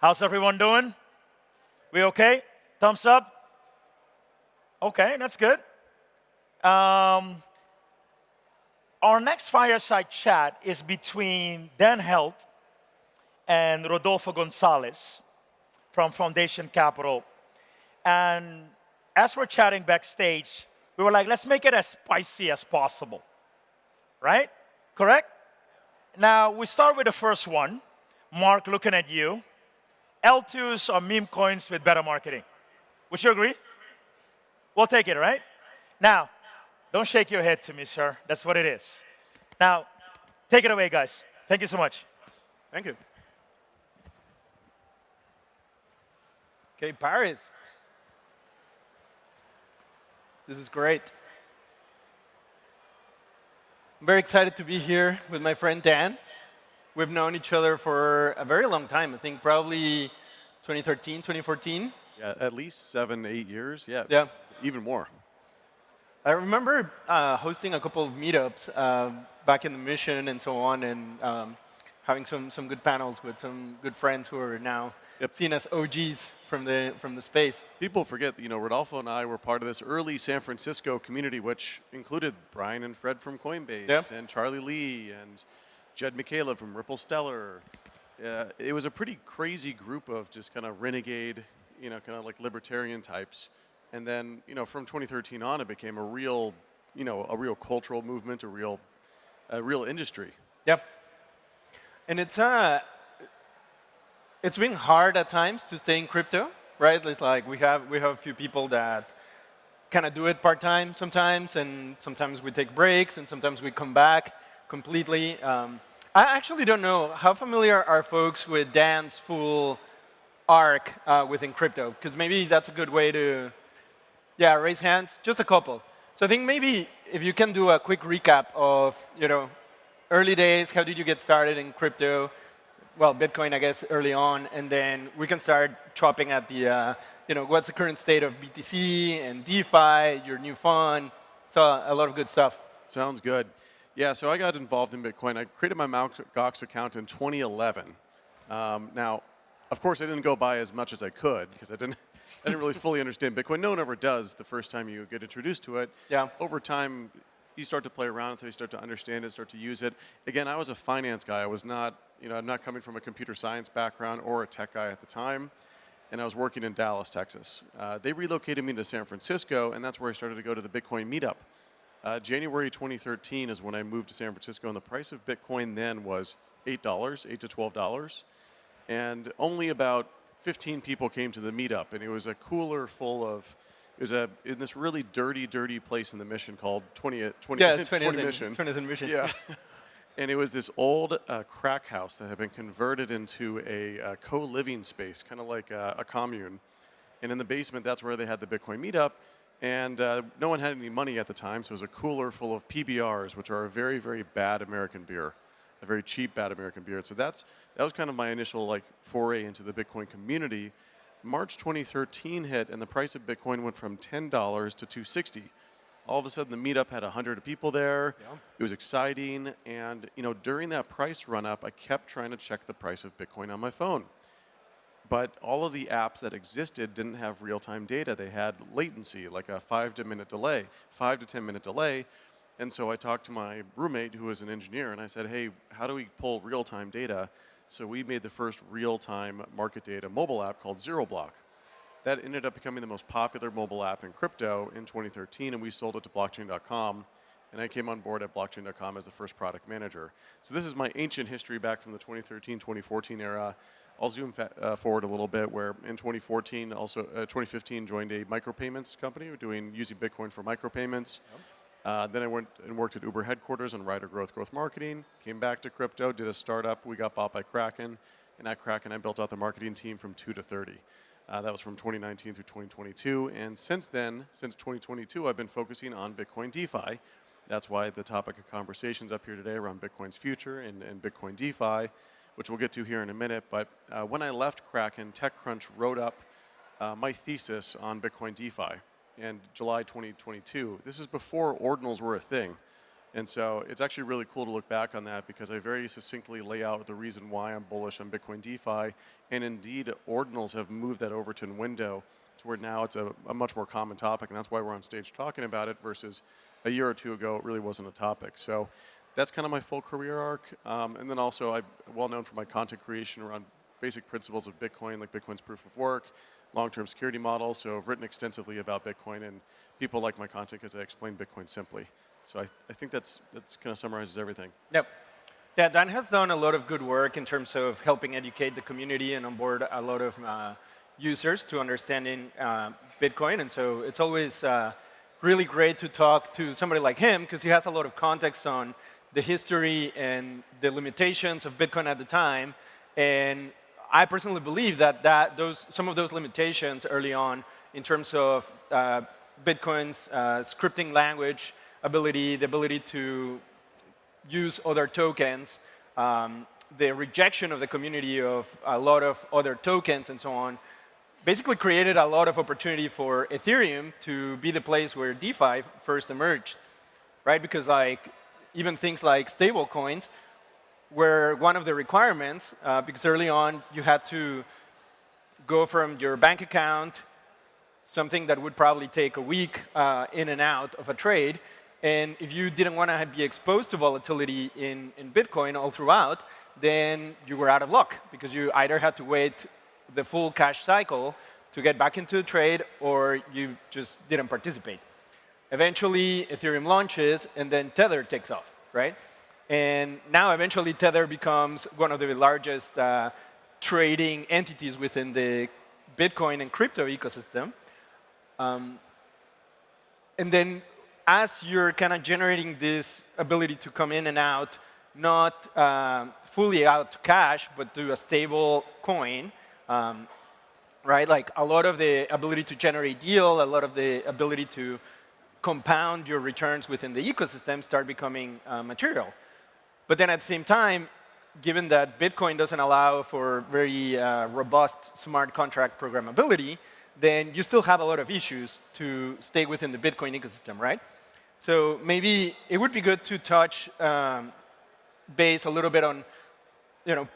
How's everyone doing? We okay? Thumbs up? Okay, that's good. Our next fireside chat is between Dan Helt and Rodolfo Gonzalez from Foundation Capital. And as we're chatting backstage, we were like, let's make it as spicy as possible. Right? Correct? Now, we start with the first one. Mark, looking at you. L2s are meme coins with better marketing. Would you agree? We'll take it, right? Now, don't shake your head to me, sir. That's what it is. Now, take it away, guys. Thank you so much. Thank you. Okay, Paris. This is great. I'm very excited to be here with my friend Dan. We've known each other for a very long time. I think probably 2013, 2014. Yeah, at least 7, 8 years. Yeah. Even more. I remember hosting a couple of meetups back in the mission and so on, and having some good panels with some good friends who are now seen as OGs from the space. People forget that, Rodolfo and I were part of this early San Francisco community, which included Brian and Fred from Coinbase, and Charlie Lee, and Jed Michaela from Ripple Stellar. It was a pretty crazy group of just kind of renegade, kind of like libertarian types. And then, from 2013 on, it became a real cultural movement, a real industry. Yep. And it's been hard at times to stay in crypto, right? It's like we have a few people that kind of do it part-time sometimes, and sometimes we take breaks, and sometimes we come back completely. I actually don't know, how familiar are folks with Dan's full arc within crypto? Because maybe that's a good way to, raise hands, just a couple. So I think maybe if you can do a quick recap of, early days, how did you get started in crypto? Well, Bitcoin, I guess, early on, and then we can start chopping at the, what's the current state of BTC and DeFi, your new fund. So a lot of good stuff. Sounds good. Yeah, so I got involved in Bitcoin. I created my Mt. Gox account in 2011. Now, of course, I didn't go buy as much as I could because I didn't really fully understand Bitcoin. No one ever does the first time you get introduced to it. Yeah. Over time, you start to play around until you start to understand it, start to use it. Again, I was a finance guy. I was not, I'm not coming from a computer science background or a tech guy at the time. And I was working in Dallas, Texas. They relocated me to San Francisco, and that's where I started to go to the Bitcoin meetup. January 2013 is when I moved to San Francisco, and the price of Bitcoin then was $8, $8 to $12. And only about 15 people came to the meetup, and it was a cooler full of, in this really dirty place in the mission called 20th Mission. 20th Mission. Yeah. And it was this old crack house that had been converted into a co-living space, kind of like a commune. And in the basement, that's where they had the Bitcoin meetup. And no one had any money at the time, so it was a cooler full of PBRs, which are a very, very bad American beer, a very cheap, bad American beer. So that was kind of my initial foray into the Bitcoin community. March 2013 hit, and the price of Bitcoin went from $10 to $260. All of a sudden, the meetup had 100 people there. Yeah. It was exciting, and during that price run-up, I kept trying to check the price of Bitcoin on my phone. But all of the apps that existed didn't have real-time data. They had latency, like a 5 to 10 minute delay. And so I talked to my roommate, who was an engineer, and I said, hey, how do we pull real-time data? So we made the first real-time market data mobile app called ZeroBlock. That ended up becoming the most popular mobile app in crypto in 2013, and we sold it to blockchain.com. And I came on board at blockchain.com as the first product manager. So this is my ancient history back from the 2013-2014 era. I'll zoom forward a little bit, where in 2014, also 2015, joined a micropayments company using Bitcoin for micropayments. Yep. Then I went and worked at Uber headquarters on Rider growth marketing. Came back to crypto, did a startup. We got bought by Kraken, and at Kraken, I built out the marketing team from 2 to 30. That was from 2019 through 2022, and since then, since 2022, I've been focusing on Bitcoin DeFi. That's why the topic of conversations up here today around Bitcoin's future and Bitcoin DeFi, which we'll get to here in a minute. But when I left Kraken, TechCrunch wrote up my thesis on Bitcoin DeFi in July 2022. This is before ordinals were a thing. And so it's actually really cool to look back on that because I very succinctly lay out the reason why I'm bullish on Bitcoin DeFi. And indeed, ordinals have moved that over to a window to where now it's a much more common topic. And that's why we're on stage talking about it versus a year or two ago, it really wasn't a topic. So that's kind of my full career arc. And then also, I'm well known for my content creation around basic principles of Bitcoin, like Bitcoin's proof of work, long-term security models. So I've written extensively about Bitcoin, and people like my content because I explain Bitcoin simply. So I think that's kind of summarizes everything. Yep. Yeah, Dan has done a lot of good work in terms of helping educate the community and onboard a lot of users to understanding Bitcoin. And so it's always really great to talk to somebody like him because he has a lot of context on the history and the limitations of Bitcoin at the time. And I personally believe that some of those limitations early on in terms of Bitcoin's scripting language, the ability to use other tokens, the rejection of the community of a lot of other tokens and so on, basically created a lot of opportunity for Ethereum to be the place where DeFi first emerged, right? Because even things like stable coins were one of the requirements, because early on you had to go from your bank account, something that would probably take a week in and out of a trade. And if you didn't want to be exposed to volatility in Bitcoin all throughout, then you were out of luck because you either had to wait the full cash cycle to get back into the trade or you just didn't participate. Eventually, Ethereum launches and then Tether takes off, right? And now eventually Tether becomes one of the largest trading entities within the Bitcoin and crypto ecosystem. And then as you're kind of generating this ability to come in and out, not fully out to cash, but to a stable coin, right? Like a lot of the ability to generate yield, a lot of the ability to compound your returns within the ecosystem start becoming material. But then at the same time, given that Bitcoin doesn't allow for very robust smart contract programmability, then you still have a lot of issues to stay within the Bitcoin ecosystem, right? So maybe it would be good to touch base a little bit on,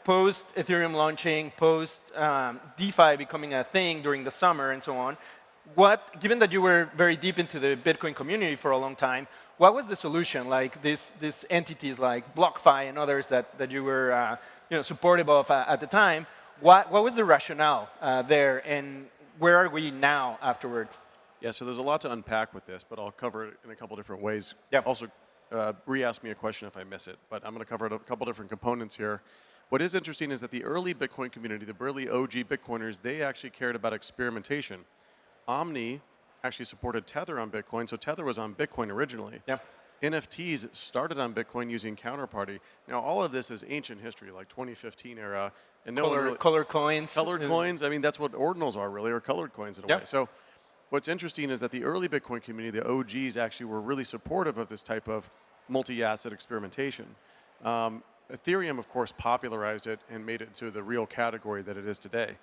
post Ethereum launching, post DeFi becoming a thing during the summer and so on. Given that you were very deep into the Bitcoin community for a long time, what was the solution? Like these entities like BlockFi and others that you were supportive of at the time. What was the rationale there, and where are we now afterwards? Yeah, so there's a lot to unpack with this, but I'll cover it in a couple different ways. Yep. Also, re-ask me a question if I miss it, but I'm going to cover a couple different components here. What is interesting is that the early Bitcoin community, the early OG Bitcoiners, they actually cared about experimentation. Omni actually supported Tether on Bitcoin, so Tether was on Bitcoin originally. Yeah. NFTs started on Bitcoin using Counterparty. Now, all of this is ancient history, like 2015 era. And colored coins. Colored coins, I mean, that's what ordinals are really, or colored coins in a way. So what's interesting is that the early Bitcoin community, the OGs, actually were really supportive of this type of multi-asset experimentation. Ethereum, of course, popularized it and made it into the real category that it is today.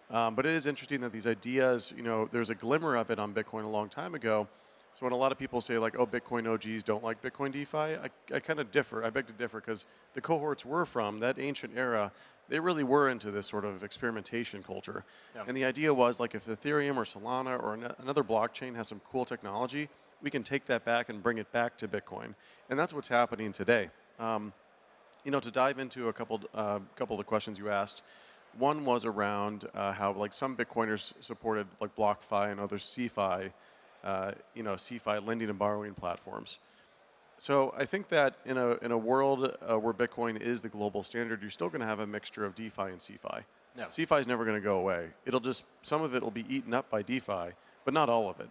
But it is interesting that these ideas, there's a glimmer of it on Bitcoin a long time ago. So when a lot of people say like, oh, Bitcoin OGs don't like Bitcoin DeFi, I kind of differ. I beg to differ because the cohorts we're from, that ancient era, they really were into this sort of experimentation culture. Yeah. And the idea was like if Ethereum or Solana or another blockchain has some cool technology, we can take that back and bring it back to Bitcoin. And that's what's happening today. To dive into a couple of the questions you asked, one was around how like some Bitcoiners supported like BlockFi and other CeFi, CeFi lending and borrowing platforms. So I think that in a world where Bitcoin is the global standard, you're still going to have a mixture of DeFi and CeFi. Yeah. CeFi is never going to go away. Some of it will be eaten up by DeFi, but not all of it.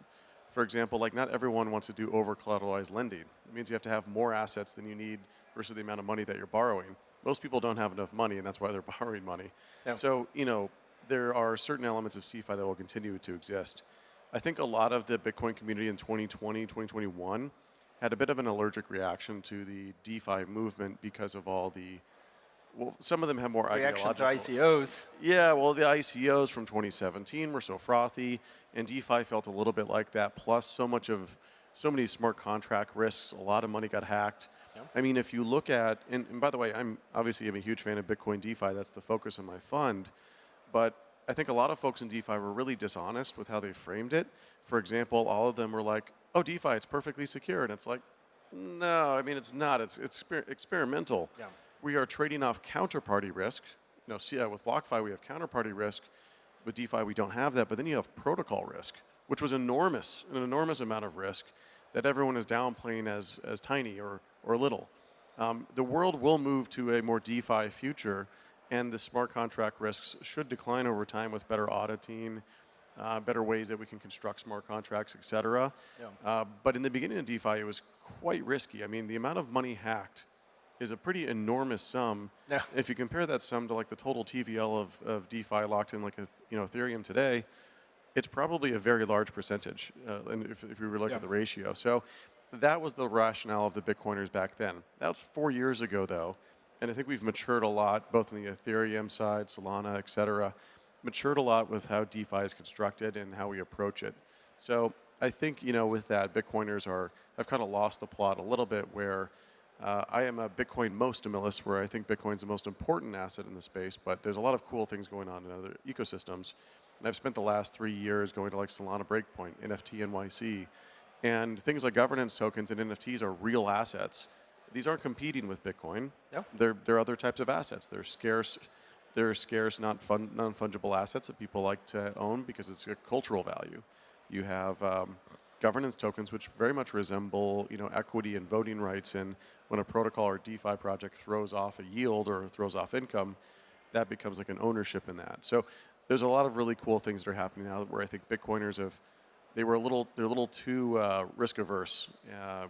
For example, like not everyone wants to do over-collateralized lending. It means you have to have more assets than you need versus the amount of money that you're borrowing. Most people don't have enough money, and that's why they're borrowing money. Yeah. So, there are certain elements of CeFi that will continue to exist. I think a lot of the Bitcoin community in 2020, 2021 had a bit of an allergic reaction to the DeFi movement because of all the, some of them have more ideological. Reaction to ICOs. Yeah, well, the ICOs from 2017 were so frothy, and DeFi felt a little bit like that, plus so much of so many smart contract risks. A lot of money got hacked. I mean, if you look at, and by the way, I'm a huge fan of Bitcoin DeFi. That's the focus of my fund. But I think a lot of folks in DeFi were really dishonest with how they framed it. For example, all of them were like, oh, DeFi, it's perfectly secure. And it's like, no, I mean, it's not. It's experimental. Yeah. We are trading off counterparty risk. You know, with BlockFi, we have counterparty risk. With DeFi, we don't have that. But then you have protocol risk, which was an enormous amount of risk that everyone is downplaying as tiny or little. The world will move to a more DeFi future, and the smart contract risks should decline over time with better auditing, better ways that we can construct smart contracts, et cetera. Yeah. But in the beginning of DeFi, it was quite risky. I mean, the amount of money hacked is a pretty enormous sum. Yeah. If you compare that sum to like the total TVL of DeFi locked in like Ethereum today, it's probably a very large percentage, and if we were looking at the ratio. So that was the rationale of the Bitcoiners back then. That was 4 years ago, though, and I think we've matured a lot, both on the Ethereum side, Solana, et cetera, matured a lot with how DeFi is constructed and how we approach it. So I think, with that, Bitcoiners have kind of lost the plot a little bit, where I am a Bitcoin most-minimalist, where I think Bitcoin's the most important asset in the space, but there's a lot of cool things going on in other ecosystems. And I've spent the last 3 years going to like Solana Breakpoint, NFT NYC, and things like governance tokens and NFTs are real assets. These aren't competing with Bitcoin. Yep. They're other types of assets. They're scarce, non-fungible assets that people like to own because it's a cultural value. You have governance tokens, which very much resemble equity and voting rights. And when a protocol or DeFi project throws off a yield or throws off income, that becomes like an ownership in that. So there's a lot of really cool things that are happening now where I think Bitcoiners they're a little too risk averse,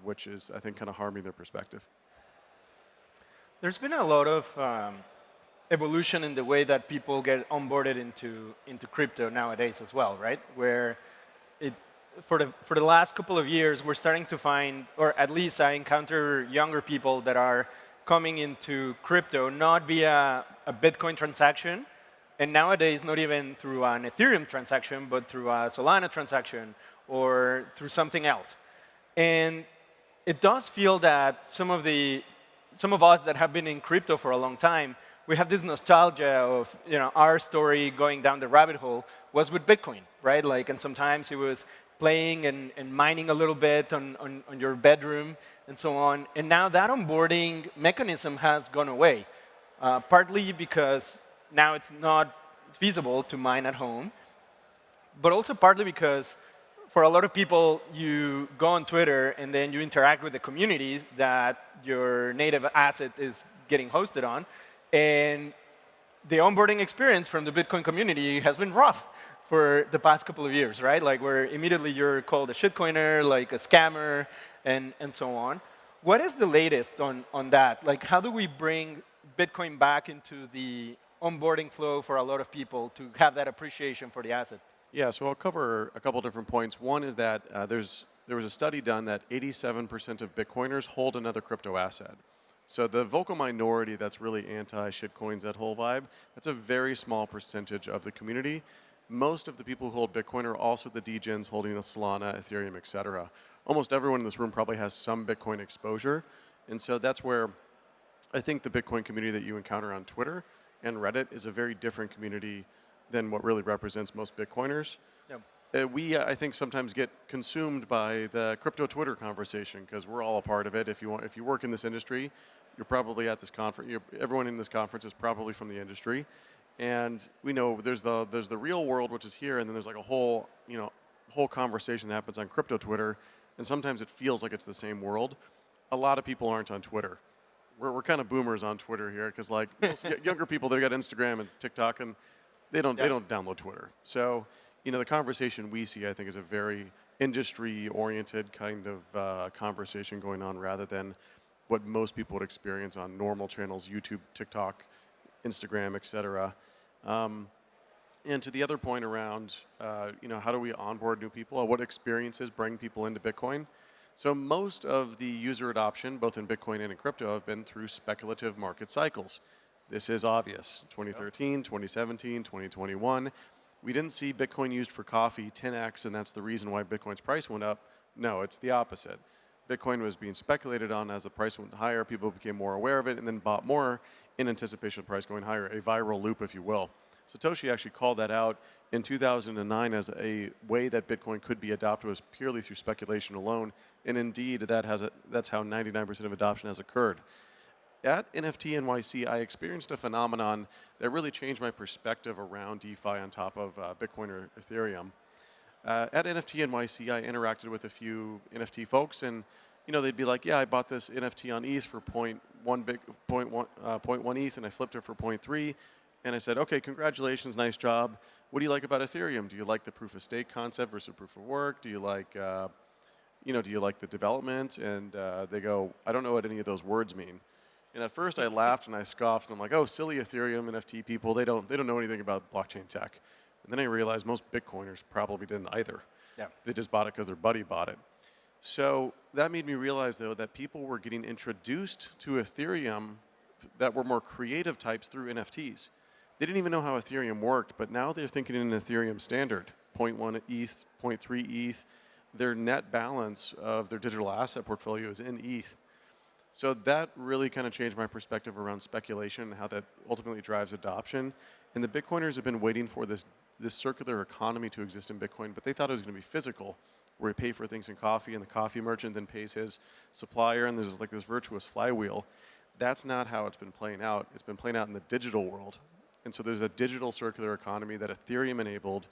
which is, I think, kind of harming their perspective. There's been a lot of evolution in the way that people get onboarded into crypto nowadays as well, right? Where for the last couple of years, we're starting to find, or at least I encounter younger people that are coming into crypto not via a Bitcoin transaction, and nowadays, not even through an Ethereum transaction, but through a Solana transaction or through something else. And it does feel that some of us that have been in crypto for a long time, we have this nostalgia of our story going down the rabbit hole was with Bitcoin, right? Like, and sometimes it was playing and mining a little bit on your bedroom and so on. And now that onboarding mechanism has gone away, partly because now it's not feasible to mine at home, but also partly because for a lot of people, you go on Twitter and then you interact with the community that your native asset is getting hosted on, and the onboarding experience from the Bitcoin community has been rough for the past couple of years, right? Like, where immediately you're called a shitcoiner, like a scammer, and so on. What is the latest on that? Like, how do we bring Bitcoin back into the onboarding flow for a lot of people to have that appreciation for the asset? Yeah, so I'll cover a couple different points. One is that there was a study done that 87% of Bitcoiners hold another crypto asset. So the vocal minority that's really anti-shitcoins, that whole vibe, that's a very small percentage of the community. Most of the people who hold Bitcoin are also the degens holding the Solana, Ethereum, et cetera. Almost everyone in this room probably has some Bitcoin exposure. And so that's where I think the Bitcoin community that you encounter on Twitter and Reddit is a very different community than what really represents most Bitcoiners. Yep. We, I think, sometimes get consumed by the crypto Twitter conversation because we're all a part of it. If you work in this industry, you're probably at this conference. Everyone in this conference is probably from the industry, and we know there's the real world, which is here, and then there's like a whole conversation that happens on crypto Twitter, and sometimes it feels like it's the same world. A lot of people aren't on Twitter. We're kind of boomers on Twitter here because like younger people, they got Instagram and TikTok, and they don't download Twitter. So the conversation we see, I think, is a very industry-oriented kind of conversation going on rather than what most people would experience on normal channels, YouTube, TikTok, Instagram, et cetera. And to the other point around, how do we onboard new people? What experiences bring people into Bitcoin? So most of the user adoption, both in Bitcoin and in crypto, have been through speculative market cycles. This is obvious. 2013, 2017, 2021. We didn't see Bitcoin used for coffee 10x, and that's the reason why Bitcoin's price went up. No, it's the opposite. Bitcoin was being speculated on as the price went higher, people became more aware of it and then bought more in anticipation of the price going higher, a viral loop, if you will. Satoshi actually called that out in 2009 as a way that Bitcoin could be adopted was purely through speculation alone, and indeed that's how 99% of adoption has occurred. At NFT NYC, I experienced a phenomenon that really changed my perspective around DeFi on top of Bitcoin or Ethereum. At NFT NYC, I interacted with a few NFT folks, and they'd be like, "Yeah, I bought this NFT on ETH for 0.1 ETH, and I flipped it for 0.3." And I said, "Okay, congratulations, nice job. What do you like about Ethereum? Do you like the proof of stake concept versus proof of work? Do you like, do you like the development?" And they go, "I don't know what any of those words mean." And at first, I laughed and I scoffed, and I'm like, "Oh, silly Ethereum NFT people, they don't know anything about blockchain tech." And then I realized most Bitcoiners probably didn't either. Yeah. They just bought it because their buddy bought it. So that made me realize, though, that people were getting introduced to Ethereum that were more creative types through NFTs. They didn't even know how Ethereum worked, but now they're thinking in an Ethereum standard, 0.1 ETH, 0.3 ETH. Their net balance of their digital asset portfolio is in ETH. So that really kind of changed my perspective around speculation and how that ultimately drives adoption. And the Bitcoiners have been waiting for this circular economy to exist in Bitcoin, but they thought it was going to be physical, where you pay for things in coffee, and the coffee merchant then pays his supplier, and there's like this virtuous flywheel. That's not how it's been playing out. It's been playing out in the digital world. And so there's a digital circular economy that Ethereum enabled,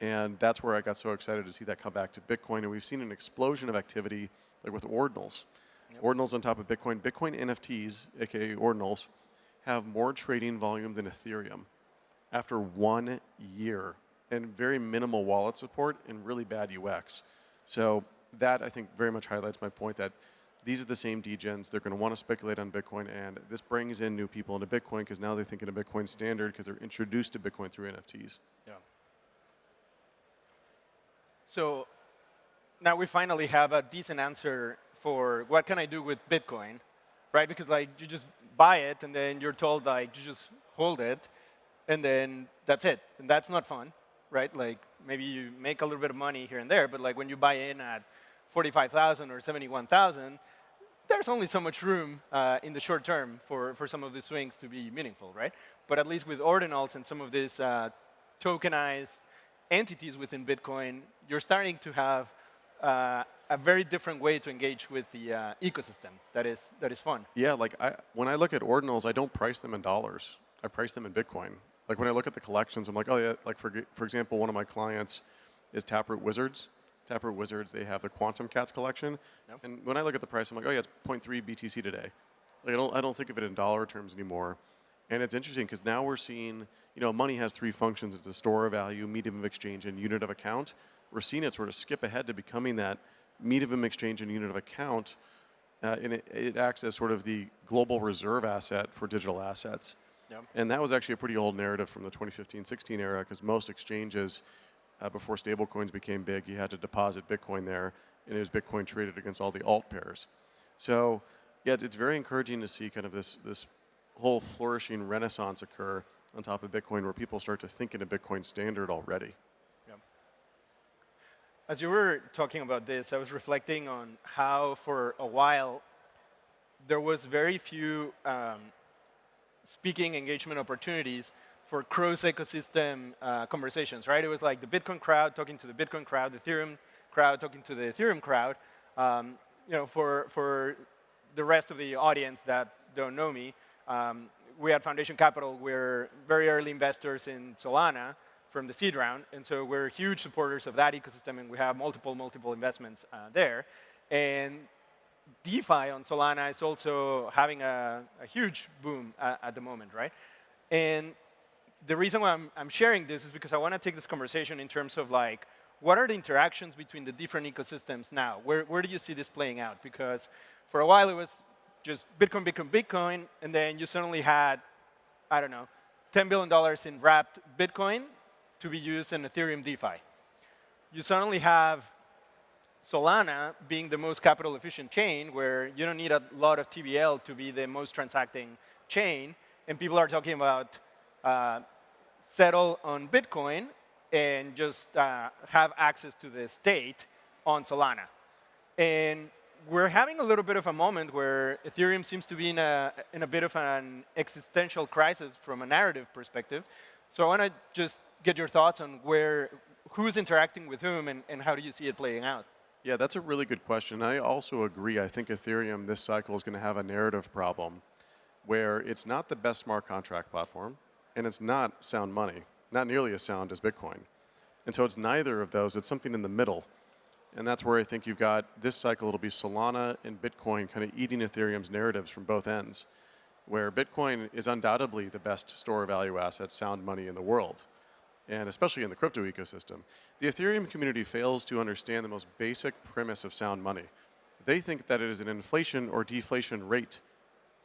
and that's where I got so excited to see that come back to Bitcoin. And we've seen an explosion of activity, like with ordinals. Yep. Ordinals on top of Bitcoin. Bitcoin NFTs, aka ordinals, have more trading volume than Ethereum after 1 year, and very minimal wallet support and really bad UX. So that, I think, very much highlights my point that these are the same degens. They're going to want to speculate on Bitcoin, and this brings in new people into Bitcoin because now they think in a Bitcoin standard because they're introduced to Bitcoin through NFTs. Yeah. So now we finally have a decent answer for what can I do with Bitcoin, right? Because like you just buy it, and then you're told like you just hold it, and then that's it. And that's not fun, right? Like maybe you make a little bit of money here and there, but like when you buy in at 45,000 or 71,000, there's only so much room in the short term for some of these swings to be meaningful, right? But at least with ordinals and some of these tokenized entities within Bitcoin, you're starting to have a very different way to engage with the ecosystem that is fun. Yeah, like when I look at ordinals, I don't price them in dollars. I price them in Bitcoin. Like when I look at the collections, I'm like, oh yeah, like for example, one of my clients is Taproot Wizards. Taproot Wizards, they have the Quantum Cats collection. Yep. And when I look at the price, I'm like, oh yeah, it's 0.3 BTC today. Like I don't think of it in dollar terms anymore. And it's interesting because now we're seeing, money has 3 functions. It's a store of value, medium of exchange, and unit of account. We're seeing it sort of skip ahead to becoming that medium of exchange and unit of account. And it acts as sort of the global reserve asset for digital assets. Yep. And that was actually a pretty old narrative from the 2015-16 era because most exchanges, before stablecoins became big, you had to deposit Bitcoin there, and it was Bitcoin traded against all the alt pairs. So, yeah, it's very encouraging to see kind of this whole flourishing renaissance occur on top of Bitcoin where people start to think in a Bitcoin standard already. Yeah. As you were talking about this, I was reflecting on how for a while there was very few speaking engagement opportunities for cross-ecosystem conversations, right? It was like the Bitcoin crowd talking to the Bitcoin crowd, the Ethereum crowd talking to the Ethereum crowd. For the rest of the audience that don't know me, we at Foundation Capital, we're very early investors in Solana from the seed round, and so we're huge supporters of that ecosystem, and we have multiple investments there. And DeFi on Solana is also having a huge boom at the moment, right? And the reason why I'm sharing this is because I want to take this conversation in terms of like, what are the interactions between the different ecosystems now? Where do you see this playing out? Because for a while it was just Bitcoin, Bitcoin, Bitcoin, and then you suddenly had, I don't know, $10 billion in wrapped Bitcoin to be used in Ethereum DeFi. You suddenly have Solana being the most capital efficient chain where you don't need a lot of TVL to be the most transacting chain, and people are talking about settle on Bitcoin and just have access to the state on Solana. And we're having a little bit of a moment where Ethereum seems to be in a bit of an existential crisis from a narrative perspective. So I want to just get your thoughts on who's interacting with whom and how do you see it playing out? Yeah, that's a really good question. I also agree. I think Ethereum this cycle is going to have a narrative problem where it's not the best smart contract platform and it's not sound money, not nearly as sound as Bitcoin. And so it's neither of those. It's something in the middle. And that's where I think you've got this cycle, it'll be Solana and Bitcoin kind of eating Ethereum's narratives from both ends, where Bitcoin is undoubtedly the best store of value asset, sound money in the world, and especially in the crypto ecosystem. The Ethereum community fails to understand the most basic premise of sound money. They think that it is an inflation or deflation rate.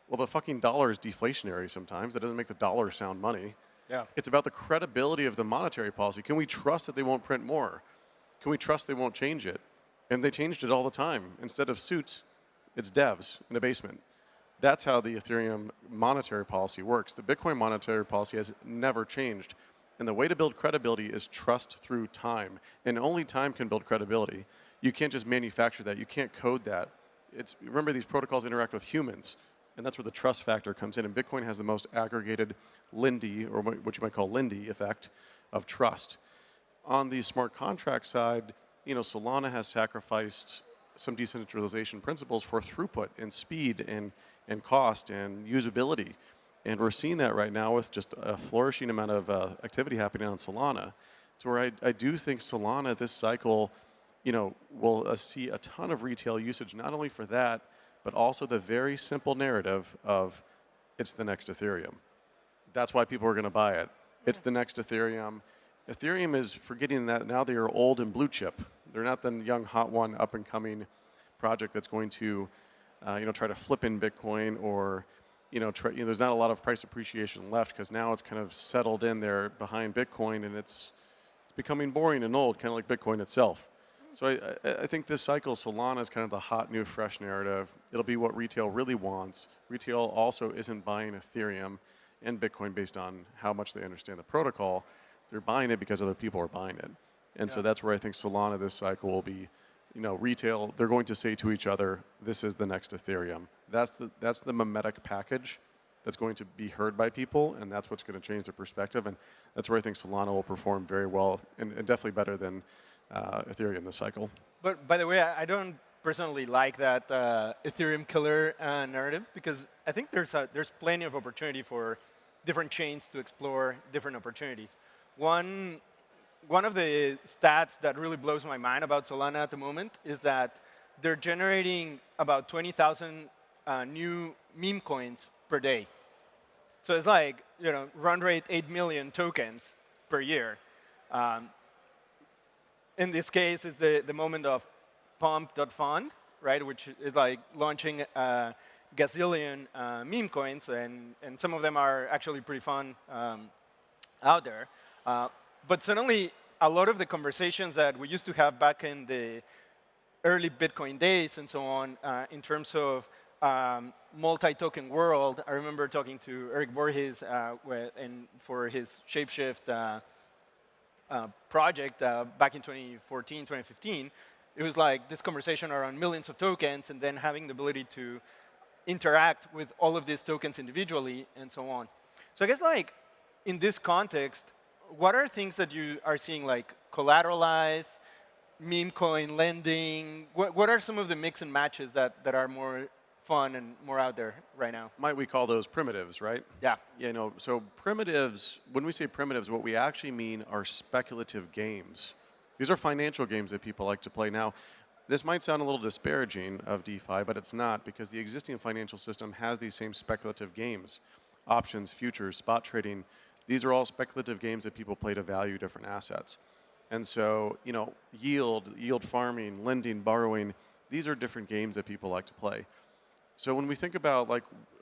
Well, the fucking dollar is deflationary sometimes. That doesn't make the dollar sound money. Yeah. It's about the credibility of the monetary policy. Can we trust that they won't print more? Can we trust they won't change it? And they changed it all the time. Instead of suits, it's devs in a basement. That's how the Ethereum monetary policy works. The Bitcoin monetary policy has never changed. And the way to build credibility is trust through time. And only time can build credibility. You can't just manufacture that. You can't code that. Remember, these protocols interact with humans. And that's where the trust factor comes in. And Bitcoin has the most aggregated Lindy, or what you might call Lindy effect, of trust. On the smart contract side, Solana has sacrificed some decentralization principles for throughput and speed and cost and usability. And we're seeing that right now with just a flourishing amount of activity happening on Solana. To where I do think Solana this cycle, will see a ton of retail usage, not only for that, but also the very simple narrative of it's the next Ethereum. That's why people are going to buy it. It's the next Ethereum. Ethereum is forgetting that now they are old and blue chip. They're not the young, hot one, up-and-coming project that's going to, try to flip in Bitcoin or, there's not a lot of price appreciation left because now it's kind of settled in there behind Bitcoin and it's becoming boring and old, kind of like Bitcoin itself. So I think this cycle, Solana is kind of the hot, new, fresh narrative. It'll be what retail really wants. Retail also isn't buying Ethereum and Bitcoin based on how much they understand the protocol. They're buying it because other people are buying it. And so that's where I think Solana this cycle will be, retail, they're going to say to each other, this is the next Ethereum. That's the mimetic package that's going to be heard by people, and that's what's going to change their perspective. And that's where I think Solana will perform very well and definitely better than Ethereum this cycle. But by the way, I don't personally like that Ethereum killer narrative because I think there's plenty of opportunity for different chains to explore different opportunities. One of the stats that really blows my mind about Solana at the moment is that they're generating about 20,000 new meme coins per day. So it's like, run rate 8 million tokens per year. In this case, it's the moment of pump.fund, right, which is like launching a gazillion meme coins, and some of them are actually pretty fun out there. But suddenly, a lot of the conversations that we used to have back in the early Bitcoin days and so on, in terms of multi-token world, I remember talking to Eric Voorhees for his Shapeshift project back in 2014, 2015. It was like this conversation around millions of tokens and then having the ability to interact with all of these tokens individually and so on. So I guess in this context, what are things that you are seeing like collateralized, meme coin lending? What are some of the mix and matches that are more fun and more out there right now? Might we call those primitives, right? Yeah. So primitives, when we say primitives, what we actually mean are speculative games. These are financial games that people like to play. Now, this might sound a little disparaging of DeFi, but it's not because the existing financial system has these same speculative games. Options, futures, spot trading. These are all speculative games that people play to value different assets. And so, yield farming, lending, borrowing, these are different games that people like to play. So when we think about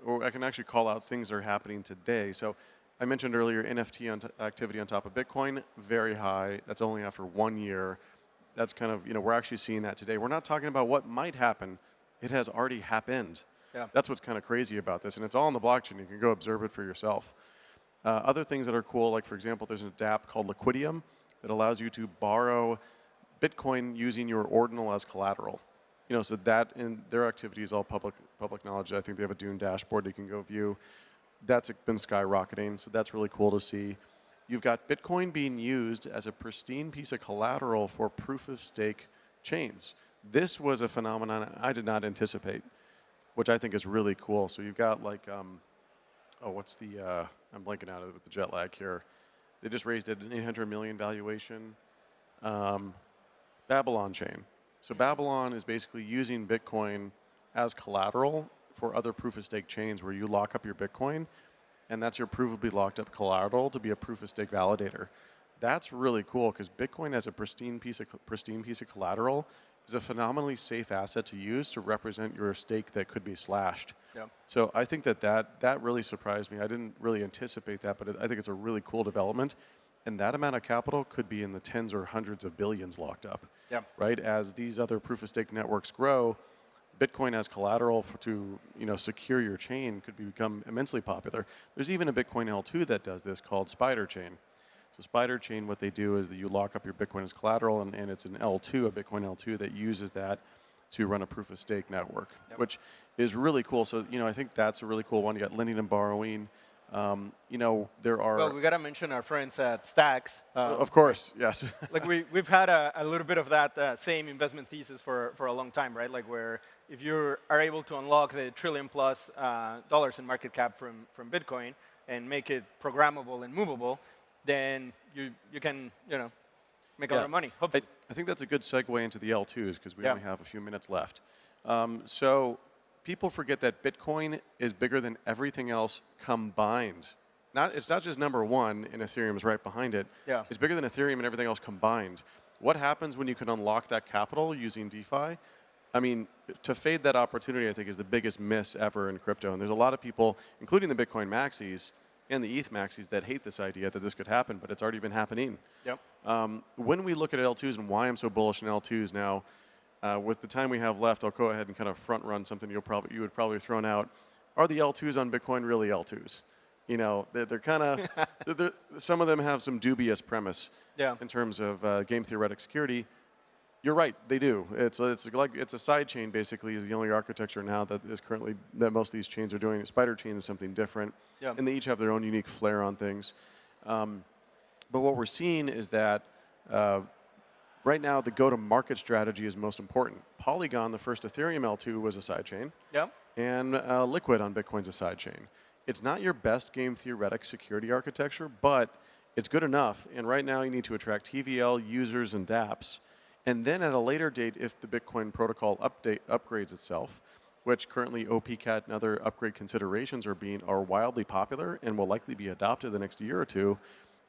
or I can actually call out things that are happening today. So I mentioned earlier NFT activity on top of Bitcoin, very high. That's only after 1 year. That's kind of, we're actually seeing that today. We're not talking about what might happen. It has already happened. Yeah. That's what's kind of crazy about this. And it's all on the blockchain. You can go observe it for yourself. Other things that are cool, like for example, there's an app called Liquidium that allows you to borrow Bitcoin using your ordinal as collateral. So that and their activity is all public knowledge. I think they have a Dune dashboard you can go view. That's been skyrocketing, so that's really cool to see. You've got Bitcoin being used as a pristine piece of collateral for proof of stake chains. This was a phenomenon I did not anticipate, which I think is really cool. So you've got like, what's the, I'm blanking out with the jet lag here. They just raised it an 800 million valuation. Babylon chain. So Babylon is basically using Bitcoin as collateral for other proof of stake chains where you lock up your Bitcoin, and that's your provably locked up collateral to be a proof of stake validator. That's really cool because Bitcoin as a pristine piece of collateral is a phenomenally safe asset to use to represent your stake that could be slashed. Yeah. So I think that really surprised me. I didn't really anticipate that, but I think it's a really cool development. And that amount of capital could be in the tens or hundreds of billions locked up. Yeah. Right? As these other proof of stake networks grow, Bitcoin as collateral to secure your chain could become immensely popular. There's even a Bitcoin L2 that does this called Spider Chain. So Spider Chain, what they do is that you lock up your Bitcoin as collateral, and it's an L2, a Bitcoin L2 that uses that to run a proof of stake network, which is really cool. So I think that's a really cool one. You got lending and borrowing. There are. Well, we got to mention our friends at Stacks. Of course, yes. Like we've had a little bit of that same investment thesis for a long time, right? Like where if you are able to unlock the $1 trillion+ dollars in market cap from Bitcoin and make it programmable and movable, then you can make a lot of money. Hopefully. I think that's a good segue into the L2s because we only have a few minutes left. So people forget that Bitcoin is bigger than everything else combined. It's not just number one, and Ethereum is right behind it. Yeah. It's bigger than Ethereum and everything else combined. What happens when you can unlock that capital using DeFi? I mean, to fade that opportunity, I think, is the biggest miss ever in crypto. And there's a lot of people, including the Bitcoin maxis and the ETH maxis, that hate this idea that this could happen, but it's already been happening. Yep. When we look at L2s and why I'm so bullish on L2s now, with the time we have left, I'll go ahead and kind of front run something you would probably thrown out. Are the L2s on Bitcoin really L2s? They're kind of, some of them have some dubious premise in terms of game theoretic security. You're right, they do. It's a side chain basically is the only architecture now that most of these chains are doing. Spider chain is something different, and they each have their own unique flair on things. But what we're seeing is that right now the go-to-market strategy is most important. Polygon, the first Ethereum L2, was a side chain, and Liquid on Bitcoin's a side chain. It's not your best game theoretic security architecture, but it's good enough. And right now you need to attract TVL users and dApps. And then at a later date, if the Bitcoin protocol upgrades itself, which currently OPCAT and other upgrade considerations are wildly popular and will likely be adopted the next year or two,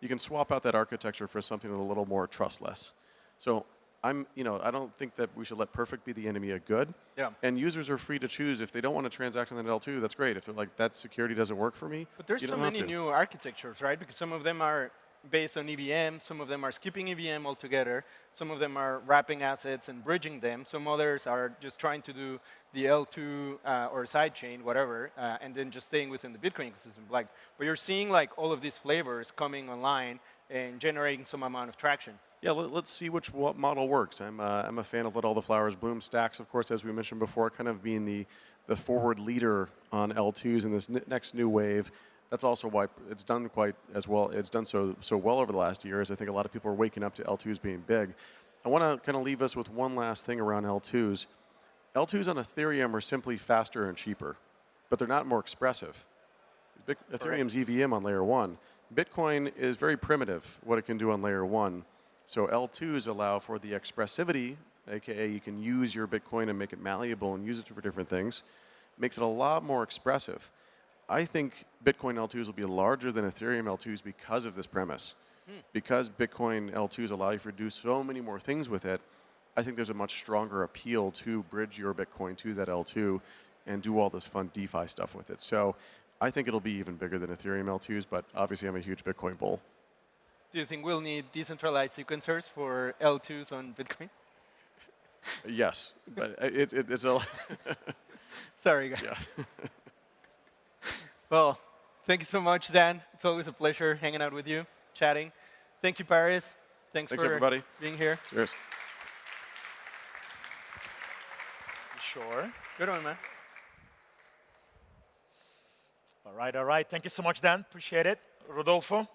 you can swap out that architecture for something a little more trustless. So I don't think that we should let perfect be the enemy of good. Yeah. And users are free to choose if they don't want to transact on that L2. That's great. If they're like that security doesn't work for me, but there's so many new architectures, right? Because some of them are based on EVM, some of them are skipping EVM altogether, some of them are wrapping assets and bridging them, some others are just trying to do the L2 or sidechain, whatever, and then just staying within the Bitcoin ecosystem. But you're seeing all of these flavors coming online and generating some amount of traction. Yeah, let's see what model works. I'm a fan of Let All the Flowers Bloom. Stacks, of course, as we mentioned before, kind of being the forward leader on L2s in this next new wave. That's also why it's done quite as well. It's done so well over the last year, as I think a lot of people are waking up to L2s being big. I want to kind of leave us with one last thing around L2s. L2s on Ethereum are simply faster and cheaper, but they're not more expressive. Ethereum's EVM on layer 1. Bitcoin is very primitive, what it can do on layer 1. So L2s allow for the expressivity, aka you can use your Bitcoin and make it malleable and use it for different things. Makes it a lot more expressive. I think Bitcoin L2s will be larger than Ethereum L2s because of this premise. Because Bitcoin L2s allow you to do so many more things with it, I think there's a much stronger appeal to bridge your Bitcoin to that L2 and do all this fun DeFi stuff with it. So I think it'll be even bigger than Ethereum L2s, but obviously I'm a huge Bitcoin bull. Do you think we'll need decentralized sequencers for L2s on Bitcoin? Yes, but it's a... Sorry, guys. Yeah. Well, thank you so much, Dan. It's always a pleasure hanging out with you, chatting. Thank you, Paris. Thanks for everybody being here. Cheers. Sure. Good one, man. All right, all right. Thank you so much, Dan. Appreciate it. Rodolfo?